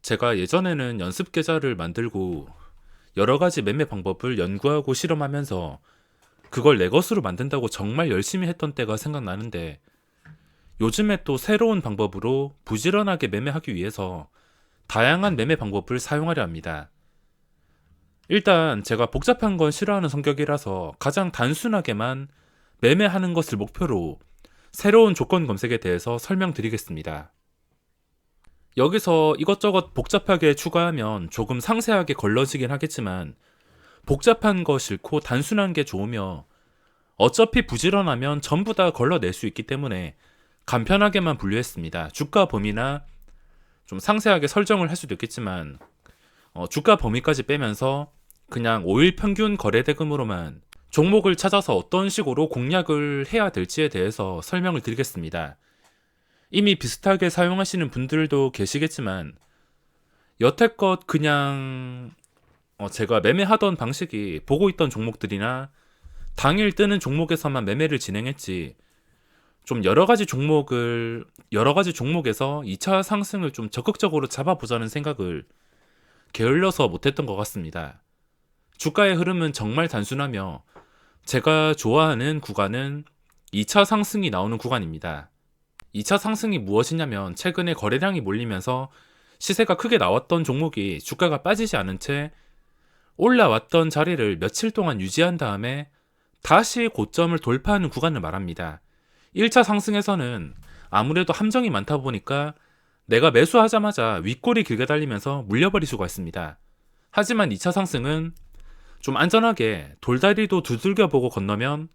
제가 예전에는 연습 계좌를 만들고 여러 가지 매매 방법을 연구하고 실험하면서 그걸 내 것으로 만든다고 정말 열심히 했던 때가 생각나는데, 요즘에 또 새로운 방법으로 부지런하게 매매하기 위해서 다양한 매매 방법을 사용하려 합니다. 일단 제가 복잡한 건 싫어하는 성격이라서 가장 단순하게만 매매하는 것을 목표로 새로운 조건 검색에 대해서 설명드리겠습니다. 여기서 이것저것 복잡하게 추가하면 조금 상세하게 걸러지긴 하겠지만, 복잡한 거 싫고 단순한 게 좋으며 어차피 부지런하면 전부 다 걸러낼 수 있기 때문에 간편하게만 분류했습니다. 주가 범위나 좀 상세하게 설정을 할 수도 있겠지만, 주가 범위까지 빼면서 그냥 5일 평균 거래대금으로만 종목을 찾아서 어떤 식으로 공략을 해야 될지에 대해서 설명을 드리겠습니다. 이미 비슷하게 사용하시는 분들도 계시겠지만, 여태껏 그냥 제가 매매하던 방식이 보고 있던 종목들이나 당일 뜨는 종목에서만 매매를 진행했지, 좀 여러 가지 종목에서 2차 상승을 좀 적극적으로 잡아보자는 생각을 게을러서 못했던 것 같습니다. 주가의 흐름은 정말 단순하며 제가 좋아하는 구간은 2차 상승이 나오는 구간입니다. 2차 상승이 무엇이냐면, 최근에 거래량이 몰리면서 시세가 크게 나왔던 종목이 주가가 빠지지 않은 채 올라왔던 자리를 며칠 동안 유지한 다음에 다시 고점을 돌파하는 구간을 말합니다. 1차 상승에서는 아무래도 함정이 많다 보니까 내가 매수하자마자 윗골이 길게 달리면서 물려버릴 수가 있습니다. 하지만 2차 상승은 좀 안전하게 돌다리도 두들겨보고 건너면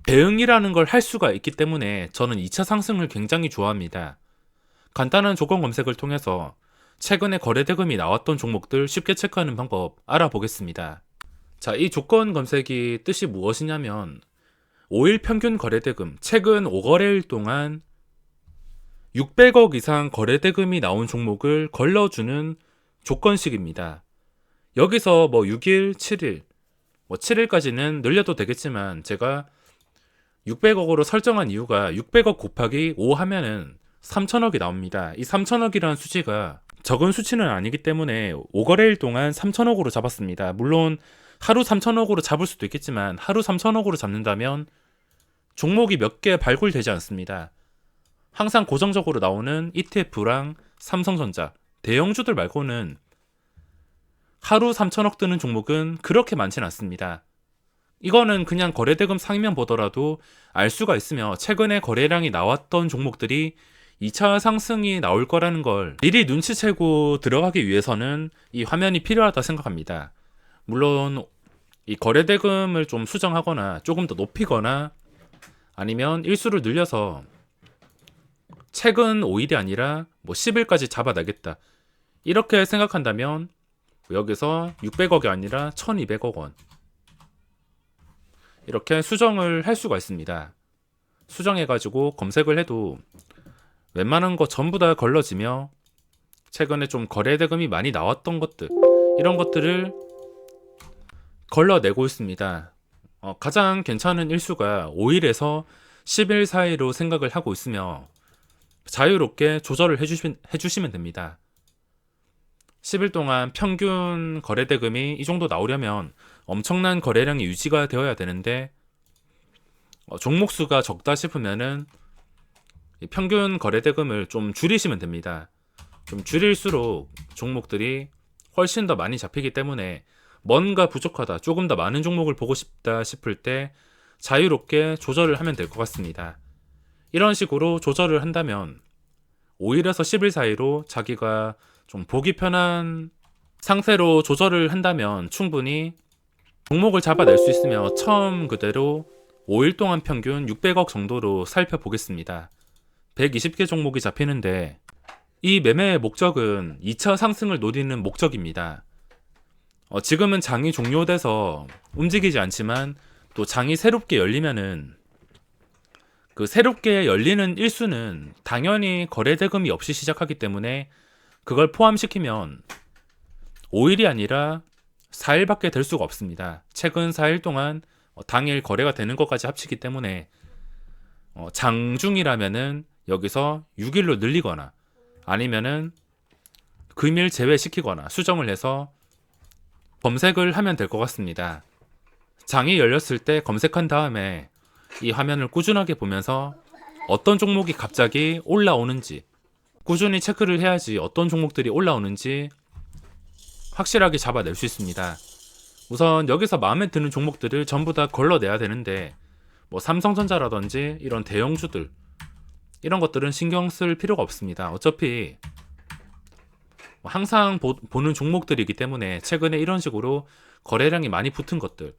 대응이라는 걸 할 수가 있기 때문에 저는 2차 상승을 굉장히 좋아합니다. 간단한 조건 검색을 통해서 최근에 거래대금이 나왔던 종목들 쉽게 체크하는 방법 알아보겠습니다. 자, 이 조건 검색이 뜻이 무엇이냐면, 5일 평균 거래대금, 최근 5거래일 동안 600억 이상 거래대금이 나온 종목을 걸러주는 조건식입니다. 여기서 6일, 7일, 7일까지는 늘려도 되겠지만, 제가 600억으로 설정한 이유가 600억 곱하기 5 하면은 3천억이 나옵니다. 이 3천억이라는 수치가 적은 수치는 아니기 때문에 5거래일 동안 3천억으로 잡았습니다. 물론 하루 3천억으로 잡을 수도 있겠지만, 하루 3천억으로 잡는다면 종목이 몇 개 발굴되지 않습니다. 항상 고정적으로 나오는 ETF랑 삼성전자, 대형주들 말고는 하루 3천억 뜨는 종목은 그렇게 많진 않습니다. 이거는 그냥 거래대금 상위만 보더라도 알 수가 있으며, 최근에 거래량이 나왔던 종목들이 2차 상승이 나올 거라는 걸 미리 눈치채고 들어가기 위해서는 이 화면이 필요하다 생각합니다. 물론 이 거래대금을 좀 수정하거나 조금 더 높이거나 아니면 일수를 늘려서 최근 5일이 아니라 10일까지 잡아나겠다, 이렇게 생각한다면 여기서 600억이 아니라 1200억 원 이렇게 수정을 할 수가 있습니다. 수정해가지고 검색을 해도 웬만한 거 전부 다 걸러지며, 최근에 좀 거래대금이 많이 나왔던 것들, 이런 것들을 걸러내고 있습니다. 가장 괜찮은 일수가 5일에서 10일 사이로 생각을 하고 있으며, 자유롭게 조절을 해주시면 됩니다. 10일 동안 평균 거래대금이 이 정도 나오려면 엄청난 거래량이 유지가 되어야 되는데, 종목 수가 적다 싶으면은 평균 거래대금을 좀 줄이시면 됩니다. 좀 줄일수록 종목들이 훨씬 더 많이 잡히기 때문에, 뭔가 부족하다, 조금 더 많은 종목을 보고 싶다 싶을 때 자유롭게 조절을 하면 될 것 같습니다. 이런 식으로 조절을 한다면 5일에서 10일 사이로 자기가 좀 보기 편한 상태로 조절을 한다면 충분히 종목을 잡아낼 수 있으며, 처음 그대로 5일 동안 평균 600억 정도로 살펴보겠습니다. 120개 종목이 잡히는데, 이 매매의 목적은 2차 상승을 노리는 목적입니다. 지금은 장이 종료돼서 움직이지 않지만, 또 장이 새롭게 열리면은 그 새롭게 열리는 일수는 당연히 거래대금이 없이 시작하기 때문에 그걸 포함시키면 5일이 아니라 4일밖에 될 수가 없습니다. 최근 4일 동안 당일 거래가 되는 것까지 합치기 때문에 장중이라면은 여기서 6일로 늘리거나, 아니면은 금일 제외시키거나 수정을 해서 검색을 하면 될 것 같습니다. 장이 열렸을 때 검색한 다음에 이 화면을 꾸준하게 보면서 어떤 종목이 갑자기 올라오는지 꾸준히 체크를 해야지 어떤 종목들이 올라오는지 확실하게 잡아낼 수 있습니다. 우선 여기서 마음에 드는 종목들을 전부 다 걸러내야 되는데 뭐 삼성전자라든지 이런 대형주들 이런 것들은 신경 쓸 필요가 없습니다. 어차피 항상 보는 종목들이기 때문에 최근에 이런 식으로 거래량이 많이 붙은 것들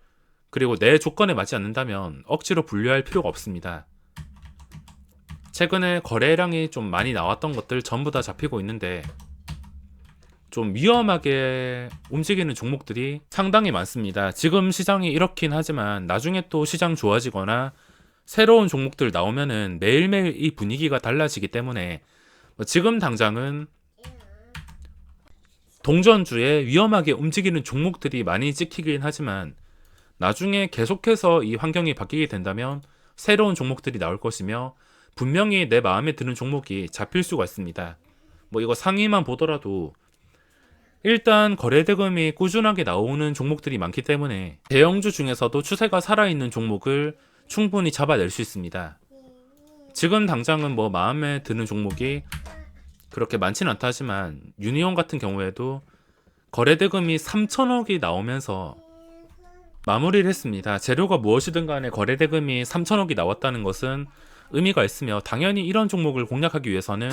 그리고 내 조건에 맞지 않는다면 억지로 분류할 필요가 없습니다. 최근에 거래량이 좀 많이 나왔던 것들 전부 다 잡히고 있는데 좀 위험하게 움직이는 종목들이 상당히 많습니다. 지금 시장이 이렇긴 하지만 나중에 또 시장 좋아지거나 새로운 종목들 나오면은 매일매일 이 분위기가 달라지기 때문에 지금 당장은 동전주에 위험하게 움직이는 종목들이 많이 찍히긴 하지만 나중에 계속해서 이 환경이 바뀌게 된다면 새로운 종목들이 나올 것이며 분명히 내 마음에 드는 종목이 잡힐 수가 있습니다. 뭐 이거 상위만 보더라도 일단 거래대금이 꾸준하게 나오는 종목들이 많기 때문에 대형주 중에서도 추세가 살아있는 종목을 충분히 잡아낼 수 있습니다. 지금 당장은 뭐 마음에 드는 종목이 그렇게 많지는 않다 하지만 유니온 같은 경우에도 거래대금이 3천억이 나오면서 마무리를 했습니다. 재료가 무엇이든 간에 거래대금이 3천억이 나왔다는 것은 의미가 있으며 당연히 이런 종목을 공략하기 위해서는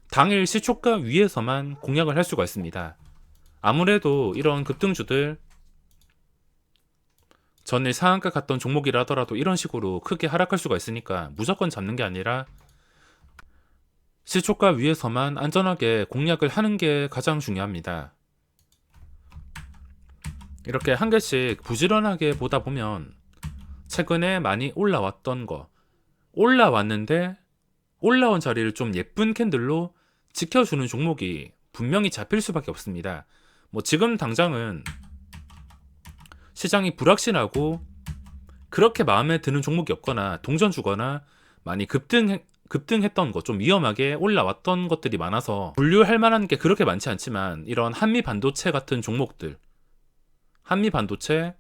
당일 시초가 위에서만 공략을 할 수가 있습니다. 아무래도 이런 급등주들 전일 상한가 갔던 종목이라 하더라도 이런 식으로 크게 하락할 수가 있으니까 무조건 잡는 게 아니라 시초가 위에서만 안전하게 공략을 하는 게 가장 중요합니다. 이렇게 한 개씩 부지런하게 보다 보면 최근에 많이 올라왔던 거 올라왔는데 올라온 자리를 좀 예쁜 캔들로 지켜주는 종목이 분명히 잡힐 수밖에 없습니다. 뭐 지금 당장은 시장이 불확실하고 그렇게 마음에 드는 종목이 없거나 동전 주거나 많이 급등했던 것, 좀 위험하게 올라왔던 것들이 많아서 분류할 만한 게 그렇게 많지 않지만 이런 한미 반도체 같은 종목들 한미 반도체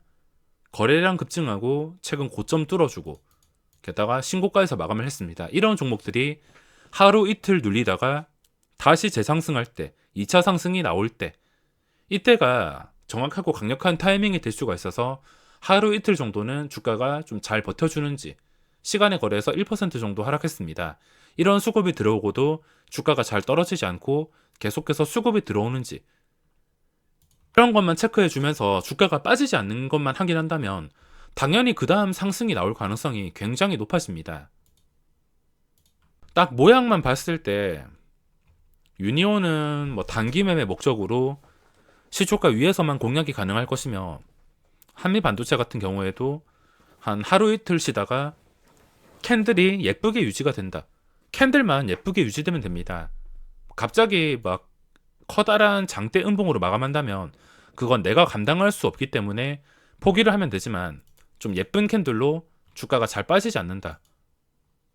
거래량 급증하고 최근 고점 뚫어주고 게다가 신고가에서 마감을 했습니다. 이런 종목들이 하루 이틀 눌리다가 다시 재상승할 때 2차 상승이 나올 때 이때가 정확하고 강력한 타이밍이 될 수가 있어서 하루 이틀 정도는 주가가 좀 잘 버텨주는지 시간에 거래해서 1% 정도 하락했습니다. 이런 수급이 들어오고도 주가가 잘 떨어지지 않고 계속해서 수급이 들어오는지 이런 것만 체크해주면서 주가가 빠지지 않는 것만 확인한다면 당연히 그 다음 상승이 나올 가능성이 굉장히 높아집니다. 딱 모양만 봤을 때 유니온은 뭐 단기 매매 목적으로 시초가 위에서만 공략이 가능할 것이며 한미 반도체 같은 경우에도 한 하루 이틀 쉬다가 캔들이 예쁘게 유지가 된다. 캔들만 예쁘게 유지되면 됩니다. 갑자기 막 커다란 장대 음봉으로 마감한다면 그건 내가 감당할 수 없기 때문에 포기를 하면 되지만 좀 예쁜 캔들로 주가가 잘 빠지지 않는다.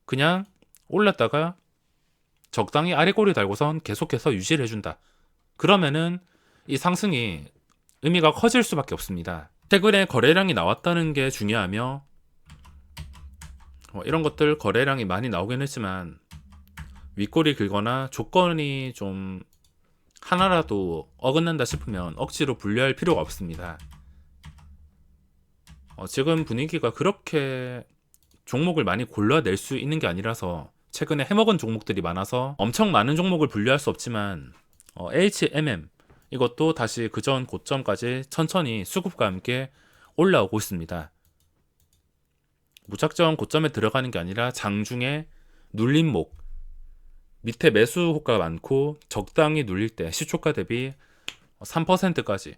그냥 올랐다가 적당히 아래꼬리 달고선 계속해서 유지를 해준다. 그러면은 이 상승이 의미가 커질 수밖에 없습니다. 최근에 거래량이 나왔다는 게 중요하며 이런 것들 거래량이 많이 나오긴 했지만 윗꼬리 긁거나 조건이 좀 하나라도 어긋난다 싶으면 억지로 분류할 필요가 없습니다. 지금 분위기가 그렇게 종목을 많이 골라낼 수 있는 게 아니라서 최근에 해먹은 종목들이 많아서 엄청 많은 종목을 분류할 수 없지만 HMM 이것도 다시 그전 고점까지 천천히 수급과 함께 올라오고 있습니다. 무작정 고점에 들어가는 게 아니라 장중에 눌림목 밑에 매수 호가가 많고 적당히 눌릴 때 시초가 대비 3%까지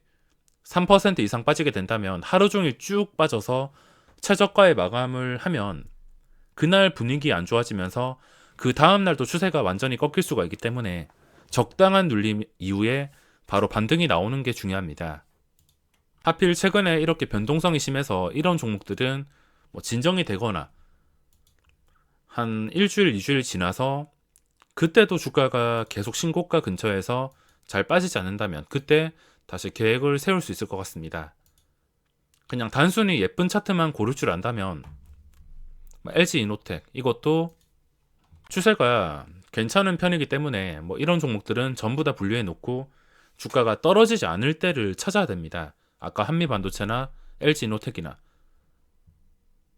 3% 이상 빠지게 된다면 하루 종일 쭉 빠져서 최저가에 마감을 하면 그날 분위기 안 좋아지면서 그 다음 날도 추세가 완전히 꺾일 수가 있기 때문에 적당한 눌림 이후에 바로 반등이 나오는 게 중요합니다. 하필 최근에 이렇게 변동성이 심해서 이런 종목들은 뭐 진정이 되거나 한 일주일, 2주일 지나서 그때도 주가가 계속 신고가 근처에서 잘 빠지지 않는다면 그때 다시 계획을 세울 수 있을 것 같습니다. 그냥 단순히 예쁜 차트만 고를 줄 안다면 LG이노텍 이것도 추세가 괜찮은 편이기 때문에 이런 종목들은 전부 다 분류해 놓고 주가가 떨어지지 않을 때를 찾아야 됩니다. 아까 한미반도체나 LG이노텍이나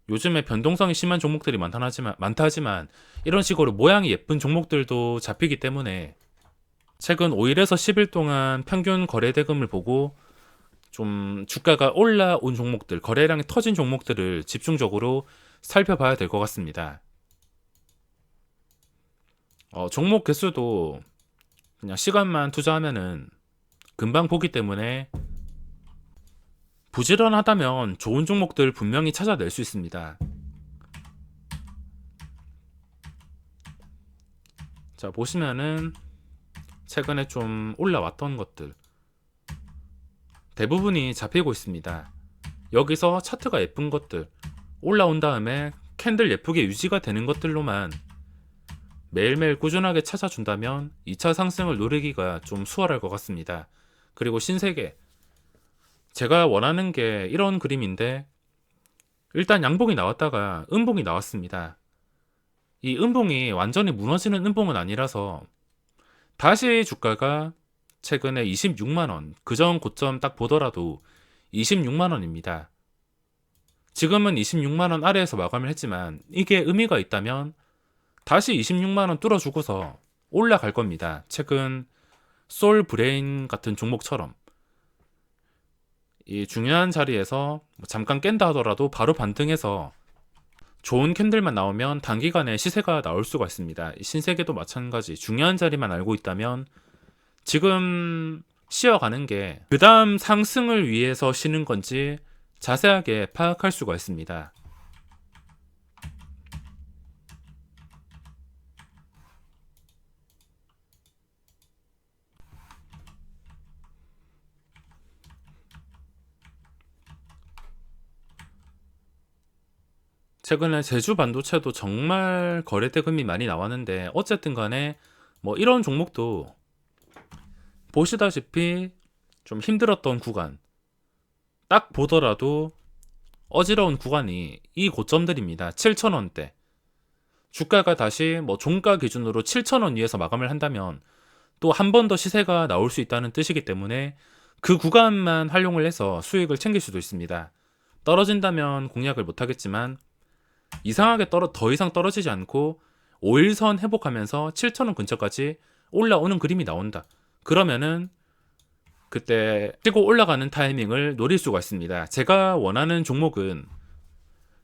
요즘에 변동성이 심한 종목들이 많다 하지만 이런 식으로 모양이 예쁜 종목들도 잡히기 때문에 최근 5일에서 10일 동안 평균 거래대금을 보고 좀 주가가 올라온 종목들, 거래량이 터진 종목들을 집중적으로 살펴봐야 될 것 같습니다. 종목 개수도 그냥 시간만 투자하면은 금방 보기 때문에 부지런하다면 좋은 종목들 분명히 찾아낼 수 있습니다. 자, 보시면은 최근에 좀 올라왔던 것들 대부분이 잡히고 있습니다. 여기서 차트가 예쁜 것들 올라온 다음에 캔들 예쁘게 유지가 되는 것들로만 매일매일 꾸준하게 찾아준다면 2차 상승을 노리기가 좀 수월할 것 같습니다. 그리고 신세계 제가 원하는 게 이런 그림인데 일단 양봉이 나왔다가 음봉이 나왔습니다. 이 음봉이 완전히 무너지는 음봉은 아니라서 다시 주가가 최근에 26만원, 그전 고점 딱 보더라도 26만원입니다. 지금은 26만원 아래에서 마감을 했지만 이게 의미가 있다면 다시 26만원 뚫어주고서 올라갈 겁니다. 최근 솔브레인 같은 종목처럼 이 중요한 자리에서 잠깐 깬다 하더라도 바로 반등해서 좋은 캔들만 나오면 단기간에 시세가 나올 수가 있습니다. 신세계도 마찬가지 중요한 자리만 알고 있다면 지금 쉬어가는 게 그 다음 상승을 위해서 쉬는 건지 자세하게 파악할 수가 있습니다. 최근에 제주 반도체도 정말 거래대금이 많이 나왔는데 어쨌든 간에 이런 종목도 보시다시피 좀 힘들었던 구간 딱 보더라도 어지러운 구간이 이 고점들입니다. 7,000원대 주가가 다시 종가 기준으로 7,000원 위에서 마감을 한다면 또 한 번 더 시세가 나올 수 있다는 뜻이기 때문에 그 구간만 활용을 해서 수익을 챙길 수도 있습니다. 떨어진다면 공략을 못하겠지만 이상하게 더 이상 떨어지지 않고 5일선 회복하면서 7,000원 근처까지 올라오는 그림이 나온다. 그러면은 그때 치고 올라가는 타이밍을 노릴 수가 있습니다. 제가 원하는 종목은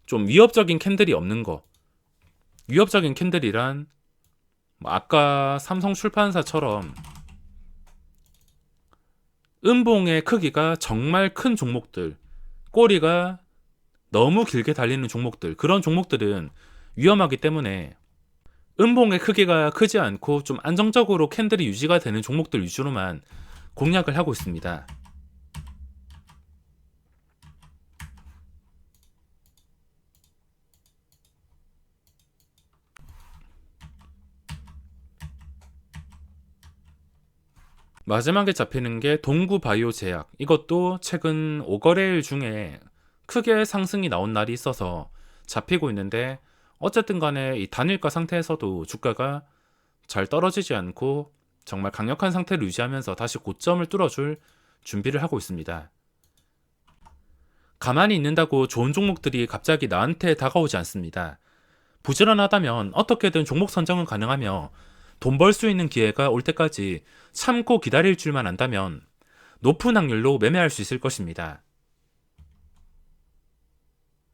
좀 위협적인 캔들이 없는 거. 위협적인 캔들이란 아까 삼성출판사처럼 음봉의 크기가 정말 큰 종목들, 꼬리가 너무 길게 달리는 종목들, 그런 종목들은 위험하기 때문에 음봉의 크기가 크지 않고 좀 안정적으로 캔들이 유지가 되는 종목들 위주로만 공략을 하고 있습니다. 마지막에 잡히는 게 동구바이오제약. 이것도 최근 5거래일 중에 크게 상승이 나온 날이 있어서 잡히고 있는데 어쨌든 간에 이 단일가 상태에서도 주가가 잘 떨어지지 않고 정말 강력한 상태를 유지하면서 다시 고점을 뚫어줄 준비를 하고 있습니다. 가만히 있는다고 좋은 종목들이 갑자기 나한테 다가오지 않습니다. 부지런하다면 어떻게든 종목 선정은 가능하며 돈 벌 수 있는 기회가 올 때까지 참고 기다릴 줄만 안다면 높은 확률로 매매할 수 있을 것입니다.